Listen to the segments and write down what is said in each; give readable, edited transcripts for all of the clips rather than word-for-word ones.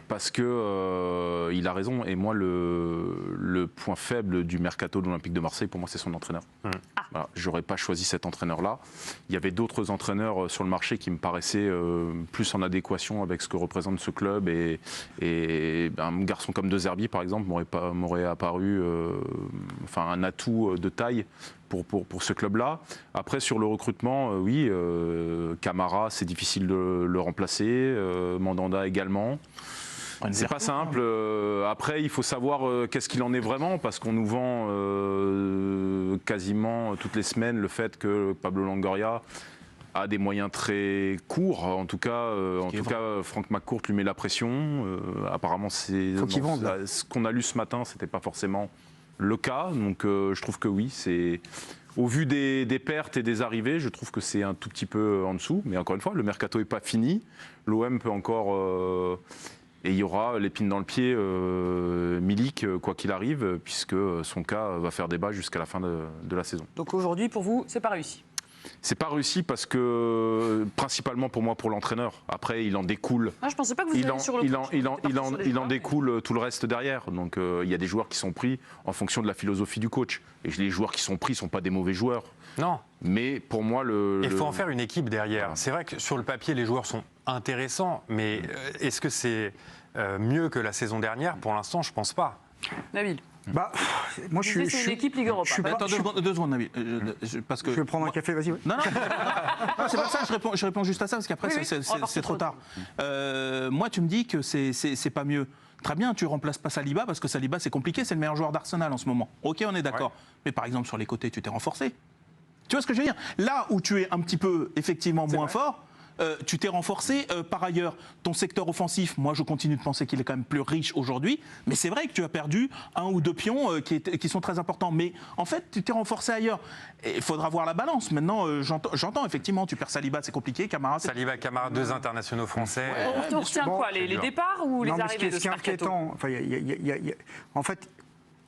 parce que il a raison. Et moi, le point faible du mercato de l'Olympique de Marseille, pour moi, c'est son entraîneur. Voilà, j'aurais pas choisi cet entraîneur-là. Il y avait d'autres entraîneurs sur le marché qui me paraissaient plus en adéquation avec ce que représente ce club. Et un garçon comme De Zerbi, par exemple, m'aurait apparu un atout de taille pour ce club-là. Après, sur le recrutement, oui, Camara, c'est difficile de le remplacer. Mandanda également. C'est pas simple. Après, il faut savoir qu'est-ce qu'il en est vraiment, parce qu'on nous vend quasiment toutes les semaines le fait que Pablo Longoria a des moyens très courts. En tout cas, Franck McCourt lui met la pression. Apparemment, ce qu'on a lu ce matin, c'était pas forcément le cas. Donc, je trouve que oui, c'est au vu des pertes et des arrivées, je trouve que c'est un tout petit peu en dessous. Mais encore une fois, le mercato n'est pas fini. L'OM peut encore et il y aura l'épine dans le pied Milik, quoi qu'il arrive, puisque son cas va faire débat jusqu'à la fin de la saison. Donc aujourd'hui, pour vous, c'est pas réussi? C'est pas réussi parce que, principalement pour moi, pour l'entraîneur. Après, il en découle. Je pensais pas que vous alliez sur le il en découle tout le reste derrière. Donc, il y a des joueurs qui sont pris en fonction de la philosophie du coach. Et les joueurs qui sont pris ne sont pas des mauvais joueurs. Non. Mais pour moi, il faut en faire une équipe derrière. C'est vrai que sur le papier, les joueurs sont intéressants, mais est-ce que c'est mieux que la saison dernière? Pour l'instant, je pense pas. Nabil. Moi, je suis une équipe Ligue Europa. Attends, deux secondes, Nabil. Parce que je vais prendre un café, vas-y. Oui. Non, c'est pas ça, je réponds juste à ça, parce qu'après, c'est trop tard. Moi, tu me dis que c'est pas mieux. Très bien, tu remplaces pas Saliba, parce que Saliba, c'est compliqué, c'est le meilleur joueur d'Arsenal en ce moment. Ok, on est d'accord. Mais par exemple, sur les côtés, tu t'es renforcé. Tu vois ce que je veux dire? Là où tu es un petit peu, effectivement, moins fort, tu t'es renforcé. Par ailleurs, ton secteur offensif, moi je continue de penser qu'il est quand même plus riche aujourd'hui, mais c'est vrai que tu as perdu un ou deux pions qui sont très importants. Mais en fait, tu t'es renforcé ailleurs. Il faudra voir la balance. Maintenant, j'entends effectivement, tu perds Saliba, c'est compliqué. Camara, Saliba, Camara, deux internationaux français. On retient quoi, les départs ou les arrivées de ce mercato? En fait,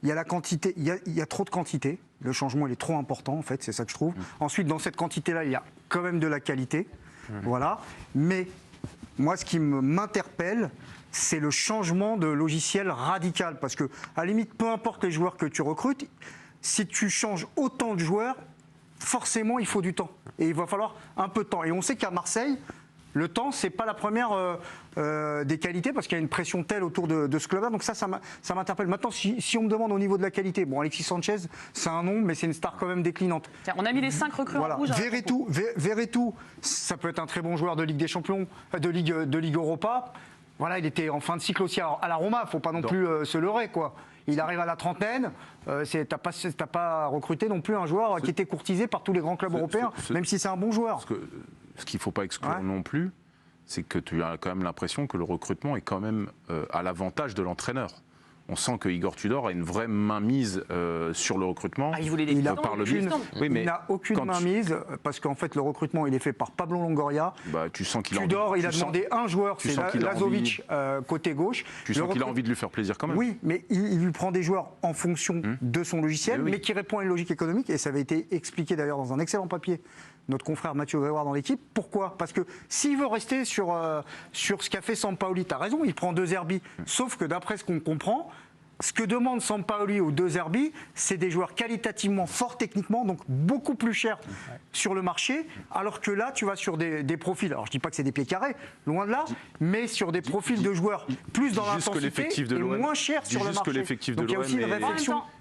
il y a la quantité, il y a trop de quantité. Le changement, il est trop important, en fait, c'est ça que je trouve. Ensuite, dans cette quantité-là, il y a quand même de la qualité. Voilà. Mais moi, ce qui m'interpelle, c'est le changement de logiciel radical. Parce que, à la limite, peu importe les joueurs que tu recrutes, si tu changes autant de joueurs, forcément, il faut du temps. Et il va falloir un peu de temps. Et on sait qu'à Marseille, le temps, c'est pas la première des qualités, parce qu'il y a une pression telle autour de ce club-là. Donc ça m'interpelle. Maintenant, si on me demande au niveau de la qualité, bon, Alexis Sanchez, c'est un nom, mais c'est une star quand même déclinante. On a mis les 5 recrues en rouge. Verretou, ça peut être un très bon joueur de Ligue des Champions, de Ligue Europa. Voilà, il était en fin de cycle aussi à la Roma. Faut pas non plus se leurrer, quoi. Il arrive à la trentaine. T'as pas recruté non plus un joueur qui était courtisé par tous les grands clubs européens, même si c'est un bon joueur. Ce qu'il ne faut pas exclure non plus, c'est que tu as quand même l'impression que le recrutement est quand même à l'avantage de l'entraîneur. On sent que Igor Tudor a une vraie mainmise sur le recrutement. Il n'a aucune mainmise, parce qu'en fait, le recrutement, il est fait par Pablo Longoria. Tu sens qu'il Tudor, il a demandé un joueur, c'est Lazovic, côté gauche. Tu sens qu'il a envie de lui faire plaisir quand même. Oui, mais il lui prend des joueurs en fonction de son logiciel, mais qui répond à une logique économique, et ça avait été expliqué d'ailleurs dans un excellent papier. Notre confrère Mathieu Grégoire dans l'équipe. Pourquoi? Parce que s'il veut rester sur ce qu'a fait Sampaoli, tu as raison, il prend De Zerbi. Sauf que d'après ce qu'on comprend, ce que demande Sampaoli aux De Zerbi, c'est des joueurs qualitativement forts techniquement, donc beaucoup plus chers sur le marché, alors que là, tu vas sur des profils, alors je ne dis pas que c'est des pieds carrés, loin de là, mais sur des profils de joueurs plus dans l'intensité et moins chers sur le marché. Donc il y a aussi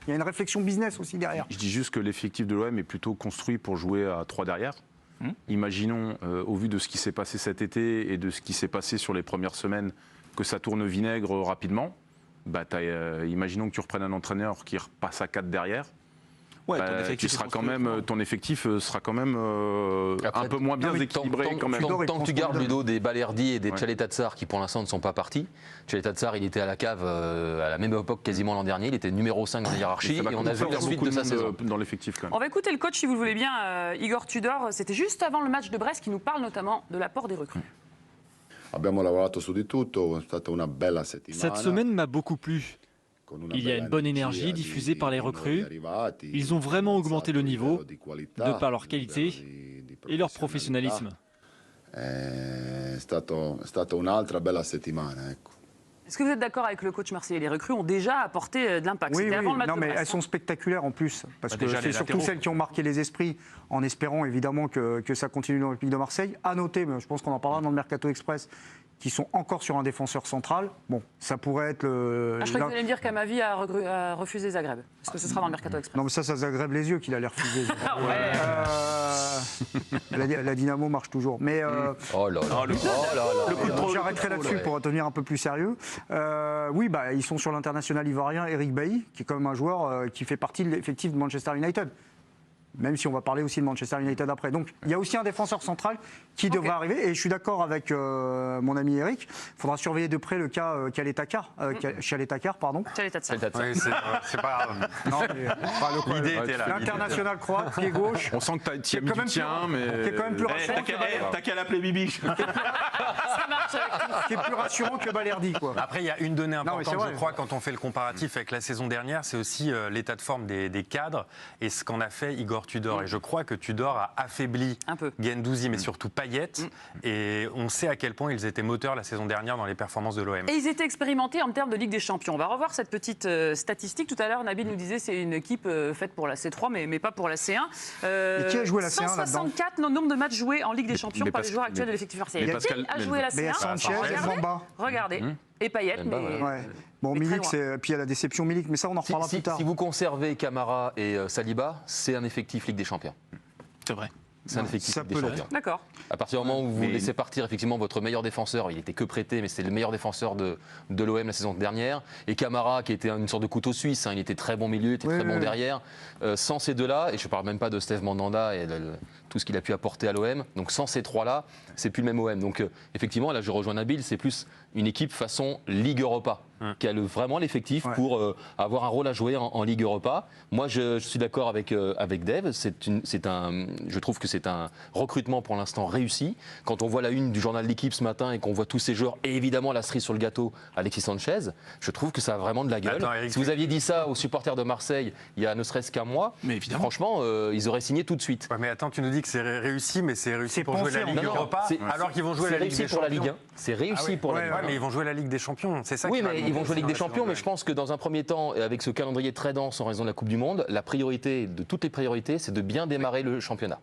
une réflexion business aussi derrière. Je dis juste que l'effectif de l'OM est plutôt construit pour jouer à 3 derrière. Imaginons, au vu de ce qui s'est passé cet été et de ce qui s'est passé sur les premières semaines, que ça tourne au vinaigre rapidement. Imaginons que tu reprennes un entraîneur qui repasse à 4 derrière. Ton effectif sera quand même un peu moins bien équilibré. Tant que tu gardes le dos des Balerdi et des Tchaletatsar qui pour l'instant ne sont pas partis. Tchaletatsar, il était à la cave à la même époque quasiment l'an dernier. Il était numéro 5 dans la hiérarchie et on a vu la suite de sa saison. Dans l'effectif quand même. On va écouter le coach si vous le voulez bien, Igor Tudor. C'était juste avant le match de Brest qui nous parle notamment de l'apport des recrues. Cette semaine m'a beaucoup plu. Il y a une bonne énergie diffusée par les recrues. Ils ont vraiment augmenté le niveau, de par leur qualité et leur professionnalisme. Est-ce que vous êtes d'accord avec le coach marseillais? Les recrues ont déjà apporté de l'impact. Oui, avant le match non, de mais Brest, elles sont spectaculaires en plus. Parce que déjà, c'est les surtout latéraux. celles qui ont marqué les esprits, en espérant évidemment que ça continue dans l'Olympique de Marseille. À noter, mais je pense qu'on en parlera dans le Mercato Express, qui sont encore sur un défenseur central. Bon, ça pourrait être le... je croyais que vous allez me dire qu'Amavi a refusé Zagreb. Est-ce que ce sera dans le Mercato Express? Non, mais ça Zagreb les yeux qu'il allait refuser. La Dynamo marche toujours. Mais Oh là là. Le coup de trop. j'arrêterai là-dessus pour devenir un peu plus sérieux. Oui, ils sont sur l'international ivoirien Eric Bailly, qui est quand même un joueur qui fait partie de l'effectif de Manchester United. Même si on va parler aussi de Manchester United après. Donc il y a aussi un défenseur central qui devrait arriver. Et je suis d'accord avec mon ami Eric. Il faudra surveiller de près le cas Chalet-Takar. Pardon. Chalet-Tatsar. Oui, c'est pas grave. Non, mais, L'idée était là. l'international croate, pied gauche. On sent que tu as mis quand du même tien, mais. Qui est quand même plus rassurant, T'as qu'à l'appeler Bibiche. Ça marche avec qui est plus rassurant que Balerdi, quoi. Après, il y a une donnée mais c'est importante, vrai. je crois, quand on fait le comparatif avec la saison dernière, c'est aussi l'état de forme des cadres et ce qu'en a fait Igor Tudor. Et je crois que Tudor a affaibli un peu Guendouzi, mais surtout Payet. Et on sait à quel point ils étaient moteurs la saison dernière dans les performances de l'OM. Et ils étaient expérimentés en termes de Ligue des Champions. On va revoir cette petite statistique. Tout à l'heure, Nabil nous disait que c'est une équipe faite pour la C3, mais pas pour la C1. Et qui a joué la C1 là-dedans? 164 nombre de matchs joués en Ligue des Champions Mais par les joueurs actuels de l'effectif marseillais. mais Qui Pascal- a joué la Mais il y a C1? Sanchez et Bamba. Regardez. Et Payet, mais... Ouais. Bon, Mais très Milik, puis il y a la déception Milik, mais ça on en reparlera plus tard. Si vous conservez Camara et Saliba, c'est un effectif Ligue des Champions. C'est vrai. C'est un effectif ça Ligue des peut Champions. D'accord. À partir du moment où vous laissez partir effectivement votre meilleur défenseur, il était que prêté, mais c'est le meilleur défenseur de l'OM la saison dernière, et Camara qui était une sorte de couteau suisse, il était très bon milieu, il était très bon derrière. Sans ces deux-là, et je ne parle même pas de Steve Mandanda et tout ce qu'il a pu apporter à l'OM, donc sans ces trois-là, c'est plus le même OM. Donc effectivement, là je rejoins Nabil, c'est plus une équipe façon Ligue Europa, qui a vraiment l'effectif pour avoir un rôle à jouer en Ligue Europa. Moi je suis d'accord avec Dave, je trouve que c'est un recrutement pour l'instant réussi. Quand on voit la une du journal L'Équipe ce matin et qu'on voit tous ces joueurs, et évidemment la cerise sur le gâteau, Alexis Sanchez, je trouve que ça a vraiment de la gueule. Attends, Eric, si vous aviez dit ça aux supporters de Marseille il y a ne serait-ce qu'un mois, Mais évidemment. franchement, ils auraient signé tout de suite. Ouais, mais attends, tu nous dis que c'est réussi, mais c'est réussi pour jouer la Ligue Non, non, Europa, c'est- alors qu'ils vont jouer C'est la Ligue réussi des pour la Champions. Ligue 1. C'est réussi pour la Ligue 1. Ouais, mais ils vont jouer la Ligue des Champions, c'est ça Oui, qui m'a mais ils demandé, vont jouer Ligue des c'est Champions, mais je pense que dans un premier temps, et avec ce calendrier très dense en raison de la Coupe du Monde, la priorité de toutes les priorités, c'est de bien démarrer le championnat.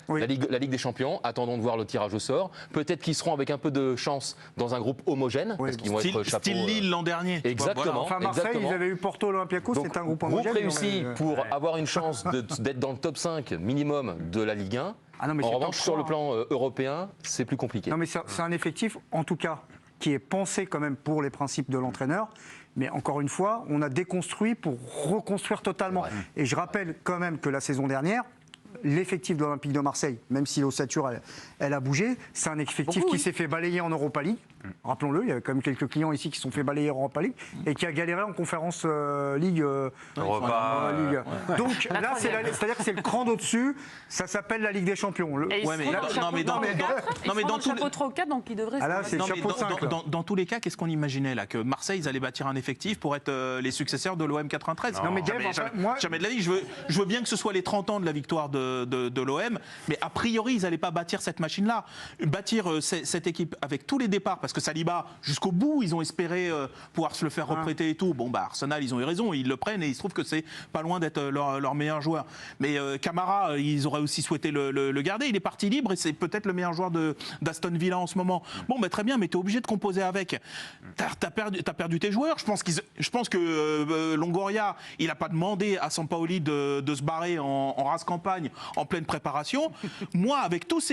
Oui. La Ligue des Champions, attendons de voir le tirage au sort. Peut-être qu'ils seront avec un peu de chance dans un groupe homogène, parce qu'ils vont être chapeau. Style Lille l'an dernier. Exactement. Enfin, Marseille, exactement. ils avaient eu Porto, Olympiakos, Donc, c'était un groupe groupe homogène. réussi pour avoir une chance d'être dans le top 5 minimum de la Ligue 1. Ah non, mais En c'est revanche, top sur 3, le plan européen, c'est plus compliqué. Non, mais c'est un effectif, en tout cas, qui est pensé quand même pour les principes de l'entraîneur. Mais encore une fois, on a déconstruit pour reconstruire totalement. Et je rappelle quand même que la saison dernière, l'effectif de l'Olympique de Marseille, même si l'ossature elle a bougé, c'est un effectif qui s'est fait balayer en Europa League. Rappelons-le, il y a quand même quelques clients ici qui se sont fait balayer en Europa League et qui a galéré en conférence Ligue. Europa. Ligue. Donc là, c'est-à-dire que c'est le cran d'au-dessus. Ça s'appelle la Ligue des Champions. Et ils Ouais, mais seront dans- dans le non, chapeau mais dans- trop dans- 4, non, ils mais seront dans le tous les- chapeau trop 4, donc ils devraient... Ah là, c'est Non, mais chapeau 5. là. dans tous les cas, qu'est-ce qu'on imaginait là? Que Marseille, ils allaient bâtir un effectif pour être les successeurs de l'OM 93. Non, mais Dave, jamais, enfin, jamais- moi- jamais de la vie. Je veux bien que ce soit les 30 ans de la victoire de l'OM, mais a priori, ils n'allaient pas bâtir cette machine-là. Bâtir cette équipe avec tous les départs, parce que Saliba, jusqu'au bout, ils ont espéré pouvoir se le faire reprêter et tout. Bon, bah, Arsenal, ils ont eu raison, ils le prennent et il se trouve que c'est pas loin d'être leur meilleur joueur. Mais Camara, ils auraient aussi souhaité le garder. Il est parti libre et c'est peut-être le meilleur joueur d'Aston Villa en ce moment. Bon, bah, très bien, mais tu es obligé de composer avec. T'as perdu tes joueurs. Je pense que Longoria, il n'a pas demandé à Sampaoli de se barrer en race campagne, en pleine préparation. Moi, avec tous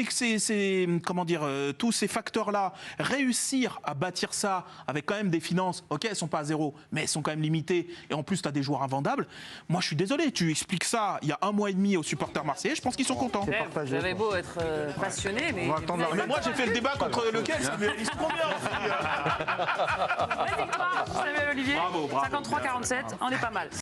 tous ces facteurs-là, réussir à bâtir ça avec quand même des finances, ok, elles sont pas à zéro, mais elles sont quand même limitées, et en plus tu as des joueurs invendables. Moi, je suis désolé, tu expliques ça il y a 1 mois et demi aux supporters marseillais, je pense qu'ils sont contents. Vous avez beau être passionné, mais... On va attendre la Mais moi, j'ai fait le débat contre lequel Samuel, ils sont combien aussi La victoire, Samuel Olivier, Bravo, bravo. 53-47, on est pas mal.